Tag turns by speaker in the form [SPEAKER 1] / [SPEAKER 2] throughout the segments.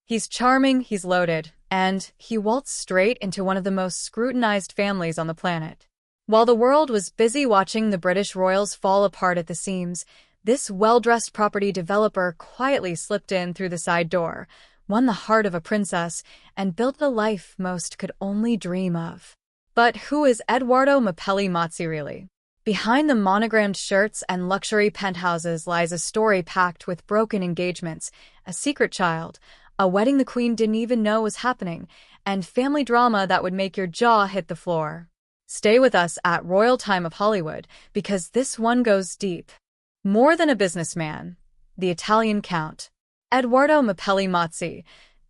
[SPEAKER 1] He's charming, he's loaded, and he waltzed straight into one of the most scrutinized families on the planet. While the world was busy watching the British royals fall apart at the seams, this well-dressed property developer quietly slipped in through the side door, won the heart of a princess, and built the life most could only dream of. But who is Edoardo Mapelli Mozzi really? Behind the monogrammed shirts and luxury penthouses lies a story packed with broken engagements, a secret child, a wedding the queen didn't even know was happening, and family drama that would make your jaw hit the floor. Stay with us at Royal Time of Hollywood, because this one goes deep. More than a businessman, the Italian Count, Edoardo Mapelli Mozzi.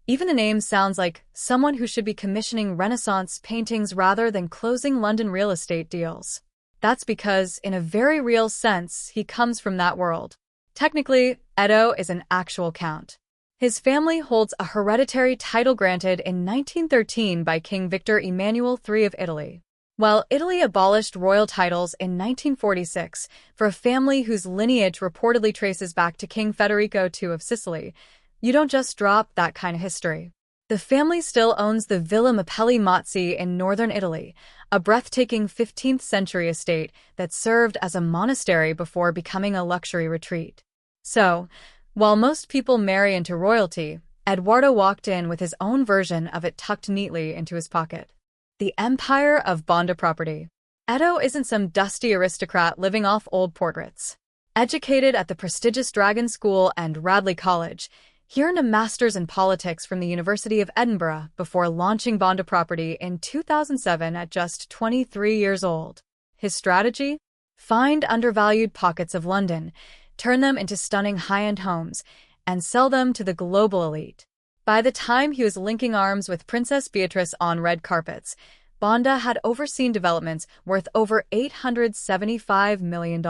[SPEAKER 1] Even the name sounds like someone who should be commissioning Renaissance paintings rather than closing London real estate deals. That's because, in a very real sense, he comes from that world. Technically, Edo is an actual count. His family holds a hereditary title granted in 1913 by King Victor Emmanuel III of Italy. While Italy abolished royal titles in 1946 for a family whose lineage reportedly traces back to King Federico II of Sicily, you don't just drop that kind of history. The family still owns the Villa Mapelli Mozzi in northern Italy, a breathtaking 15th-century estate that served as a monastery before becoming a luxury retreat. So, while most people marry into royalty, Edoardo walked in with his own version of it tucked neatly into his pocket. The Empire of Bonda Property. Edo isn't some dusty aristocrat living off old portraits. Educated at the prestigious Dragon School and Radley College, he earned a master's in politics from the University of Edinburgh before launching Bonda Property in 2007 at just 23 years old. His strategy? Find undervalued pockets of London, turn them into stunning high-end homes, and sell them to the global elite. By the time he was linking arms with Princess Beatrice on red carpets, Bonda had overseen developments worth over $875 million.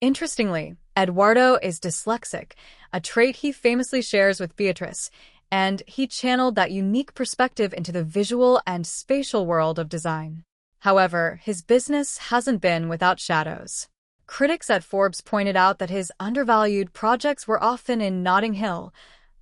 [SPEAKER 1] Interestingly, Edoardo is dyslexic, a trait he famously shares with Beatrice, and he channeled that unique perspective into the visual and spatial world of design. However, his business hasn't been without shadows. Critics at Forbes pointed out that his undervalued projects were often in Notting Hill,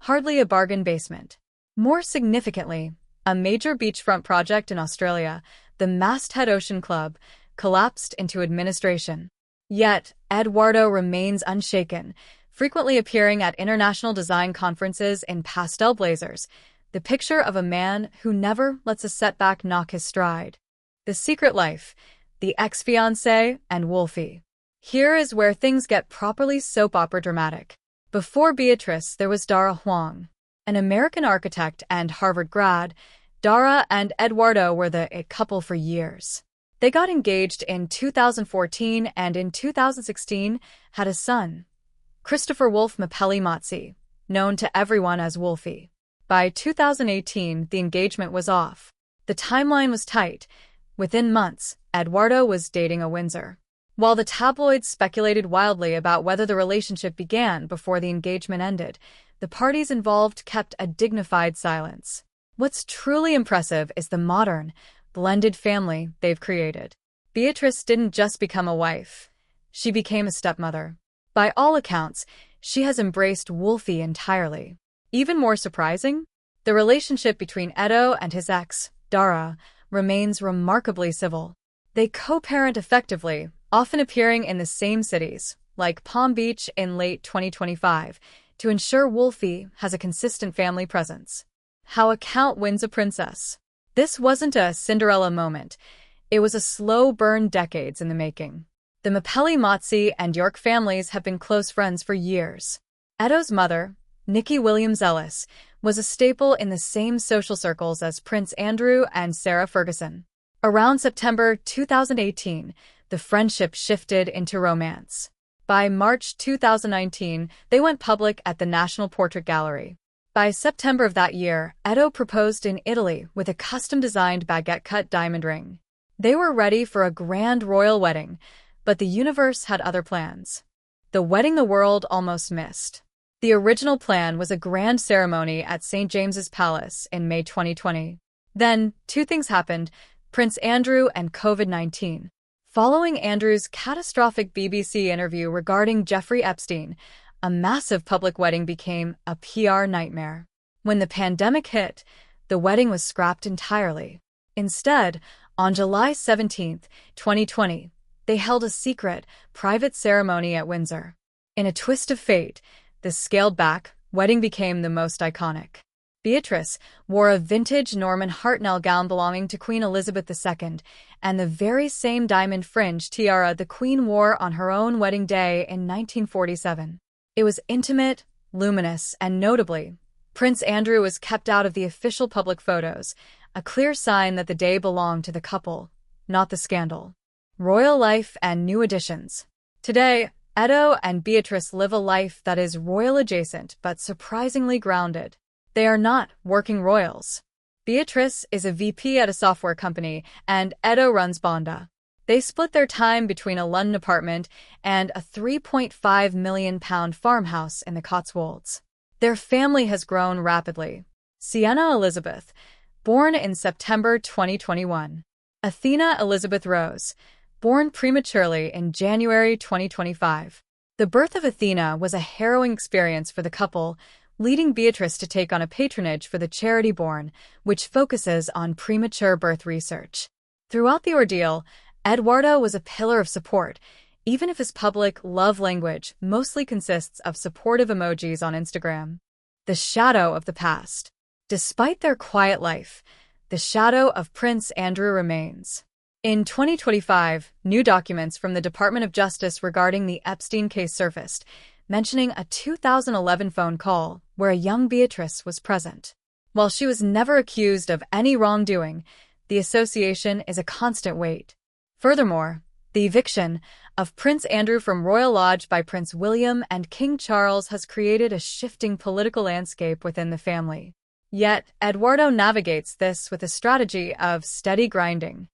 [SPEAKER 1] hardly a bargain basement. More significantly, a major beachfront project in Australia, the Masthead Ocean Club, collapsed into administration. Yet, Edoardo remains unshaken, frequently appearing at international design conferences in pastel blazers, the picture of a man who never lets a setback knock his stride. The Secret Life, The Ex-Fiancé, and Wolfie. Here is where things get properly soap opera dramatic. Before Beatrice, there was Dara Huang, an American architect and Harvard grad. Dara and Edoardo were the it couple for years. They got engaged in 2014 and in 2016 had a son, Christopher Wolfe Mapelli Mozzi, known to everyone as Wolfie. By 2018, the engagement was off. The timeline was tight. Within months, Edoardo was dating a Windsor. While the tabloids speculated wildly about whether the relationship began before the engagement ended, the parties involved kept a dignified silence. What's truly impressive is the modern, blended family they've created. Beatrice didn't just become a wife. She became a stepmother. By all accounts, she has embraced Wolfie entirely. Even more surprising, the relationship between Edo and his ex, Dara, remains remarkably civil. They co-parent effectively, often appearing in the same cities, like Palm Beach in late 2025, to ensure Wolfie has a consistent family presence. How a count wins a princess. This wasn't a Cinderella moment. It was a slow burn decades in the making. The Mapelli Mozzi and York families have been close friends for years. Edo's mother, Nikki Williams Ellis, was a staple in the same social circles as Prince Andrew and Sarah Ferguson. Around September 2018, the friendship shifted into romance. By March 2019, they went public at the National Portrait Gallery. By September of that year, Edo proposed in Italy with a custom-designed baguette-cut diamond ring. They were ready for a grand royal wedding, but the universe had other plans. The wedding the world almost missed. The original plan was a grand ceremony at St. James's Palace in May 2020. Then, two things happened: Prince Andrew and COVID-19. Following Andrew's catastrophic BBC interview regarding Jeffrey Epstein, a massive public wedding became a PR nightmare. When the pandemic hit, the wedding was scrapped entirely. Instead, on July 17, 2020, they held a secret, private ceremony at Windsor. In a twist of fate, this scaled-back wedding became the most iconic. Beatrice wore a vintage Norman Hartnell gown belonging to Queen Elizabeth II, and the very same diamond fringe tiara the Queen wore on her own wedding day in 1947. It was intimate, luminous, and notably, Prince Andrew was kept out of the official public photos, a clear sign that the day belonged to the couple, not the scandal. Royal life and new additions. Today, Edo and Beatrice live a life that is royal-adjacent but surprisingly grounded. They are not working royals. Beatrice is a VP at a software company, and Edo runs Bonda. They split their time between a London apartment and a £3.5 million farmhouse in the Cotswolds. Their family has grown rapidly. Sienna Elizabeth, born in September 2021. Athena Elizabeth Rose, born prematurely in January 2025. The birth of Athena was a harrowing experience for the couple, leading Beatrice to take on a patronage for the charity Born, which focuses on premature birth research. Throughout the ordeal, Edoardo was a pillar of support, even if his public love language mostly consists of supportive emojis on Instagram. The shadow of the past. Despite their quiet life, the shadow of Prince Andrew remains. In 2025, new documents from the Department of Justice regarding the Epstein case surfaced, mentioning a 2011 phone call where a young Beatrice was present. While she was never accused of any wrongdoing, the association is a constant weight. Furthermore, the eviction of Prince Andrew from Royal Lodge by Prince William and King Charles has created a shifting political landscape within the family. Yet, Edoardo navigates this with a strategy of steady grinding.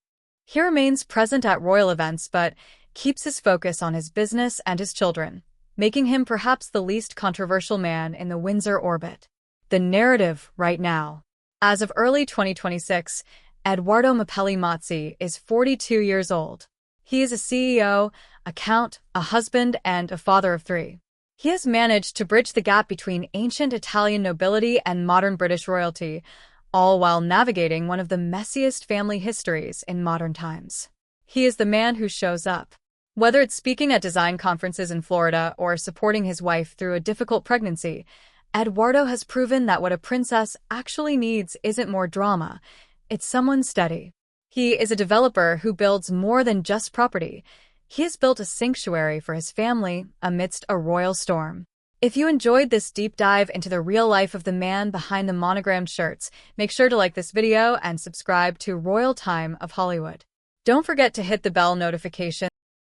[SPEAKER 1] He remains present at royal events but keeps his focus on his business and his children, making him perhaps the least controversial man in the Windsor orbit. The narrative right now. As of early 2026, Edoardo Mapelli Mozzi is 42 years old. He is a CEO, a count, a husband, and a father of three. He has managed to bridge the gap between ancient Italian nobility and modern British royalty, all while navigating one of the messiest family histories in modern times. He is the man who shows up. Whether it's speaking at design conferences in Florida or supporting his wife through a difficult pregnancy, Edoardo has proven that what a princess actually needs isn't more drama, it's someone steady. He is a developer who builds more than just property. He has built a sanctuary for his family amidst a royal storm. If you enjoyed this deep dive into the real life of the man behind the monogrammed shirts, make sure to like this video and subscribe to Royal Time of Hollywood. Don't forget to hit the bell notification